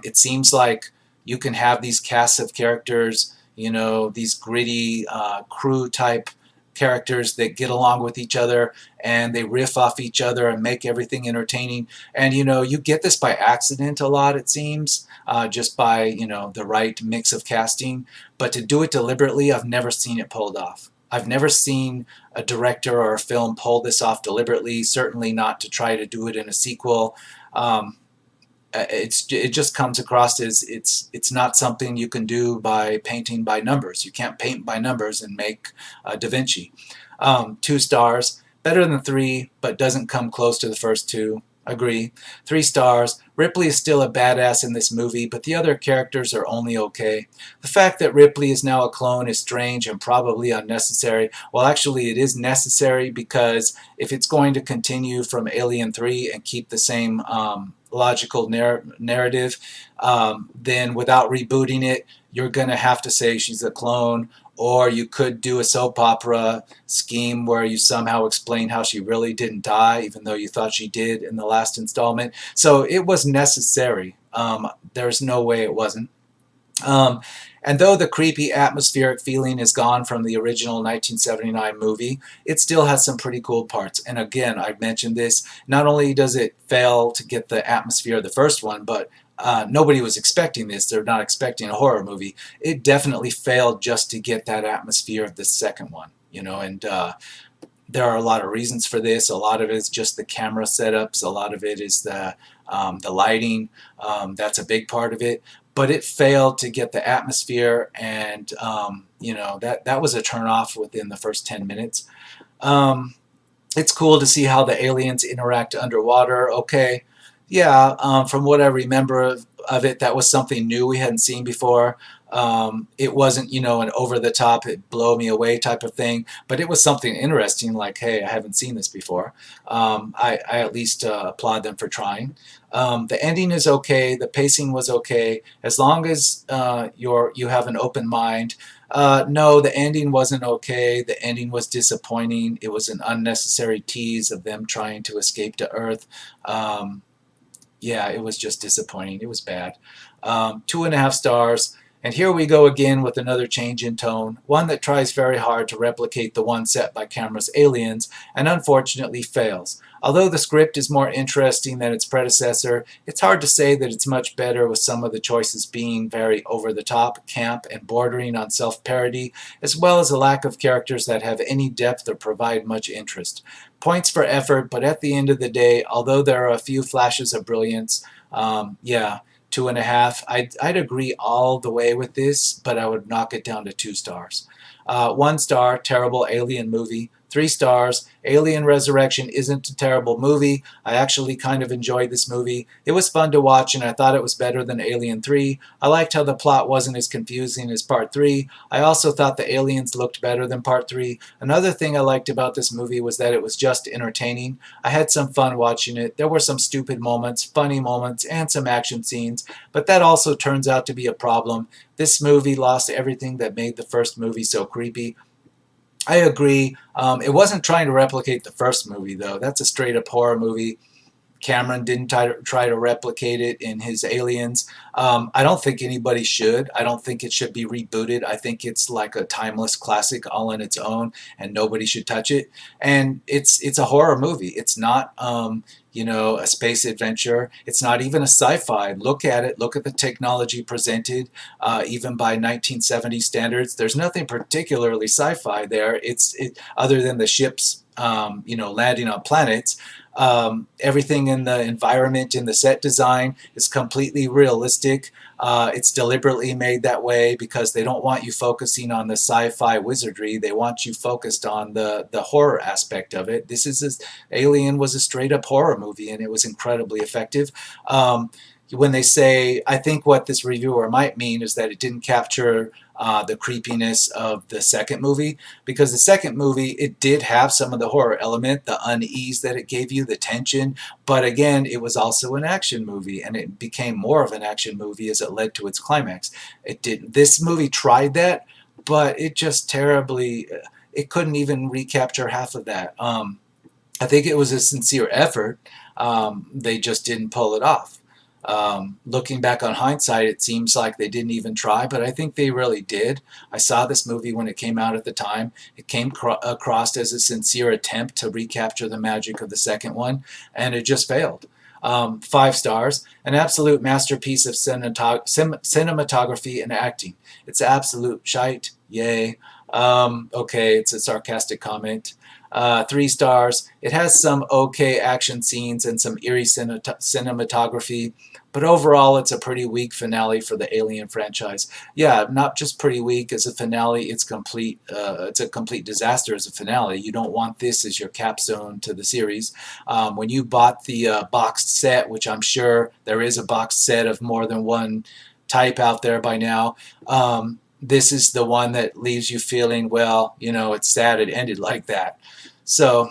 It seems like you can have these casts of characters, these gritty crew type characters that get along with each other and they riff off each other and make everything entertaining. And you get this by accident a lot, it seems, just by the right mix of casting. But to do it deliberately, I've never seen it pulled off. I've never seen a director or a film pull this off deliberately, certainly not to try to do it in a sequel. It just comes across as it's not something you can do by painting by numbers. You can't paint by numbers and make Da Vinci. 2 stars, better than 3, but doesn't come close to the first 2. Agree. 3 stars. Ripley is still a badass in this movie, but the other characters are only okay. The fact that Ripley is now a clone is strange and probably unnecessary. Well, actually, it is necessary because if it's going to continue from Alien 3 and keep the same logical narrative, then without rebooting it, you're going to have to say she's a clone, or you could do a soap opera scheme where you somehow explain how she really didn't die, even though you thought she did in the last installment. So it was necessary. There's no way it wasn't. Um, and though the creepy atmospheric feeling is gone from the original 1979 movie, it still has some pretty cool parts. And again, I've mentioned this, not only does it fail to get the atmosphere of the first one, but nobody was expecting this. They're not expecting a horror movie. It definitely failed just to get that atmosphere of the second one, and there are a lot of reasons for this. A lot of it is just the camera setups. A lot of it is the lighting. That's a big part of it. But it failed to get the atmosphere, and that was a turnoff within the first 10 minutes. It's cool to see how the aliens interact underwater. Okay, yeah, from what I remember of it, that was something new we hadn't seen before. It wasn't, an over-the-top, it blow me away type of thing, but it was something interesting, like, hey, I haven't seen this before. I at least applaud them for trying. The ending is okay, the pacing was okay, as long as you have an open mind. No, the ending wasn't okay. The ending was disappointing. It was an unnecessary tease of them trying to escape to Earth. Yeah, it was just disappointing. It was bad. 2.5 stars. And here we go again with another change in tone, one that tries very hard to replicate the one set by Cameron's Aliens, and unfortunately fails. Although the script is more interesting than its predecessor, it's hard to say that it's much better, with some of the choices being very over-the-top, camp, and bordering on self-parody, as well as a lack of characters that have any depth or provide much interest. Points for effort, but at the end of the day, although there are a few flashes of brilliance, yeah, 2.5. I'd agree all the way with this, but I would knock it down to 2 stars. 1 star, terrible alien movie. 3 stars, Alien Resurrection isn't a terrible movie. I actually kind of enjoyed this movie. It was fun to watch, and I thought it was better than Alien 3. I liked how the plot wasn't as confusing as Part 3. I also thought the aliens looked better than Part 3. Another thing I liked about this movie was that it was just entertaining. I had some fun watching it. There were some stupid moments, funny moments, and some action scenes, but that also turns out to be a problem. This movie lost everything that made the first movie so creepy. I agree. It wasn't trying to replicate the first movie, though. That's a straight-up horror movie. Cameron didn't try to replicate it in his Aliens. I don't think anybody should. I don't think it should be rebooted. I think it's like a timeless classic all on its own, and nobody should touch it. And it's a horror movie. It's not a space adventure. It's not even a sci-fi. Look at it. Look at the technology presented, even by 1970 standards. There's nothing particularly sci-fi there. Other than the ships, landing on planets. Everything in the environment, in the set design, is completely realistic. It's deliberately made that way because they don't want you focusing on the sci-fi wizardry. They want you focused on the horror aspect of it. Alien was a straight-up horror movie, and it was incredibly effective. When they say, I think what this reviewer might mean is that it didn't capture the creepiness of the second movie, because the second movie, it did have some of the horror element, the unease that it gave you, the tension, but again, it was also an action movie, and it became more of an action movie as it led to its climax. This movie tried that, but it just terribly, it couldn't even recapture half of that. I think it was a sincere effort. They just didn't pull it off. Looking back on hindsight, it seems like they didn't even try, but I think they really did. I saw this movie when it came out at the time. It came across as a sincere attempt to recapture the magic of the second one, and it just failed. 5 stars, an absolute masterpiece of cinematography and acting. It's absolute shite, yay. Okay, it's a sarcastic comment. 3 stars. It has some okay action scenes and some eerie cinematography, But overall, it's a pretty weak finale for the Alien franchise. Yeah, not just pretty weak as a finale, it's complete. It's a complete disaster as a finale. You don't want this as your capstone to the series. When you bought the boxed set, which I'm sure there is a boxed set of more than one type out there by now, this is the one that leaves you feeling, well, it's sad it ended like that. So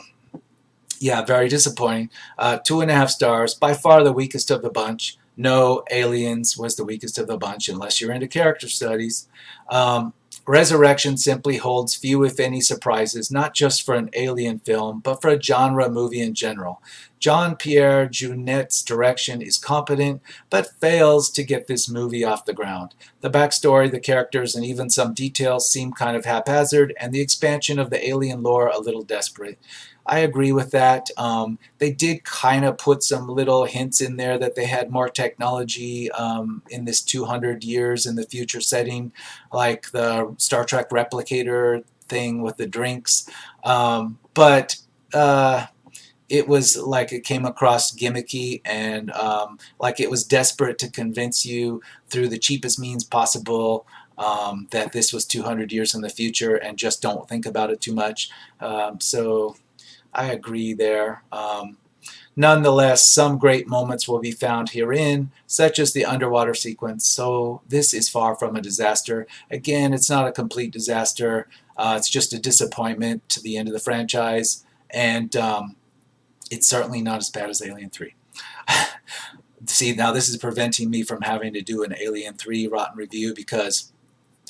yeah, very disappointing. 2.5 stars, by far the weakest of the bunch. No, Aliens was the weakest of the bunch, unless you're into character studies. Um, Resurrection simply holds few, if any, surprises, not just for an Alien film, but for a genre movie in general. Jean-Pierre Jeunet's direction is competent, but fails to get this movie off the ground. The backstory, the characters, and even some details seem kind of haphazard, and the expansion of the alien lore a little desperate. I agree with that. They did kind of put some little hints in there that they had more technology in this 200 years in the future setting, like the Star Trek replicator thing with the drinks. But it was like it came across gimmicky and like it was desperate to convince you through the cheapest means possible that this was 200 years in the future, and just don't think about it too much. So I agree there. Nonetheless, some great moments will be found herein, such as the underwater sequence, so this is far from a disaster. Again, it's not a complete disaster. It's just a disappointment to the end of the franchise, and it's certainly not as bad as Alien 3. See, now this is preventing me from having to do an Alien 3 rotten review because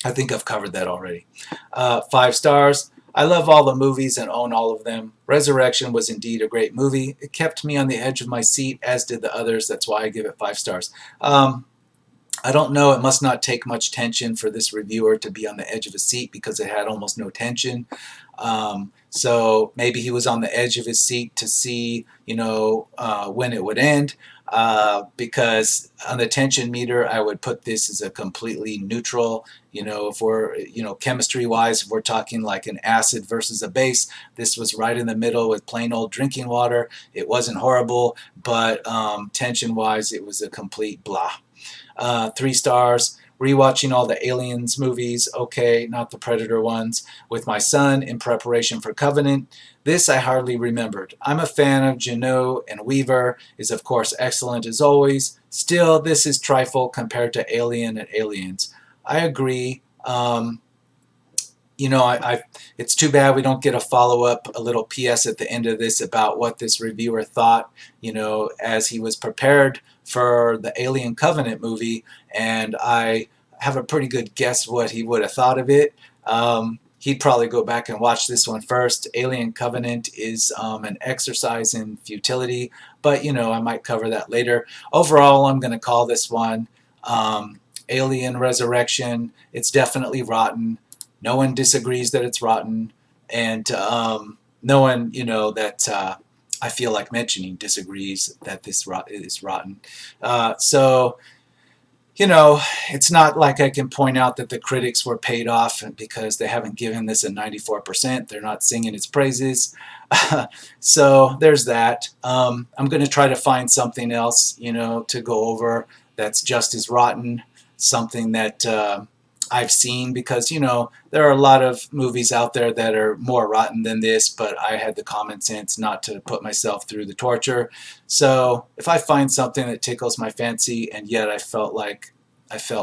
I think I've covered that already. 5 stars. I love all the movies and own all of them. Resurrection was indeed a great movie. It kept me on the edge of my seat, as did the others. That's why I give it 5 stars. I don't know, it must not take much tension for this reviewer to be on the edge of a seat because it had almost no tension. So maybe he was on the edge of his seat to see, when it would end. Because on the tension meter, I would put this as a completely neutral. If we're, chemistry-wise, if we're talking like an acid versus a base, this was right in the middle with plain old drinking water. It wasn't horrible, but tension-wise, it was a complete blah. 3 stars. Rewatching all the Aliens movies, okay, not the Predator ones, with my son in preparation for Covenant. This I hardly remembered. I'm a fan of Janot, and Weaver is of course excellent as always. Still, this is trifle compared to Alien and Aliens. I agree. It's too bad we don't get a follow-up, a little PS at the end of this about what this reviewer thought, as he was prepared for the Alien Covenant movie, and I have a pretty good guess what he would have thought of it. He'd probably go back and watch this one first. Alien Covenant is an exercise in futility, but I might cover that later. Overall, I'm going to call this one Alien Resurrection. It's definitely rotten. No one disagrees that it's rotten, and no one, that I feel like mentioning disagrees that this is rotten. So, it's not like I can point out that the critics were paid off because they haven't given this a 94%. They're not singing its praises. So there's that. I'm going to try to find something else, to go over that's just as rotten, something that I've seen, because there are a lot of movies out there that are more rotten than this, but I had the common sense not to put myself through the torture. So if I find something that tickles my fancy and yet I felt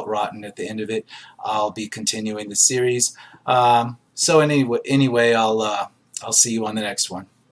rotten at the end of it, I'll be continuing the series. So anyway, I'll see you on the next one.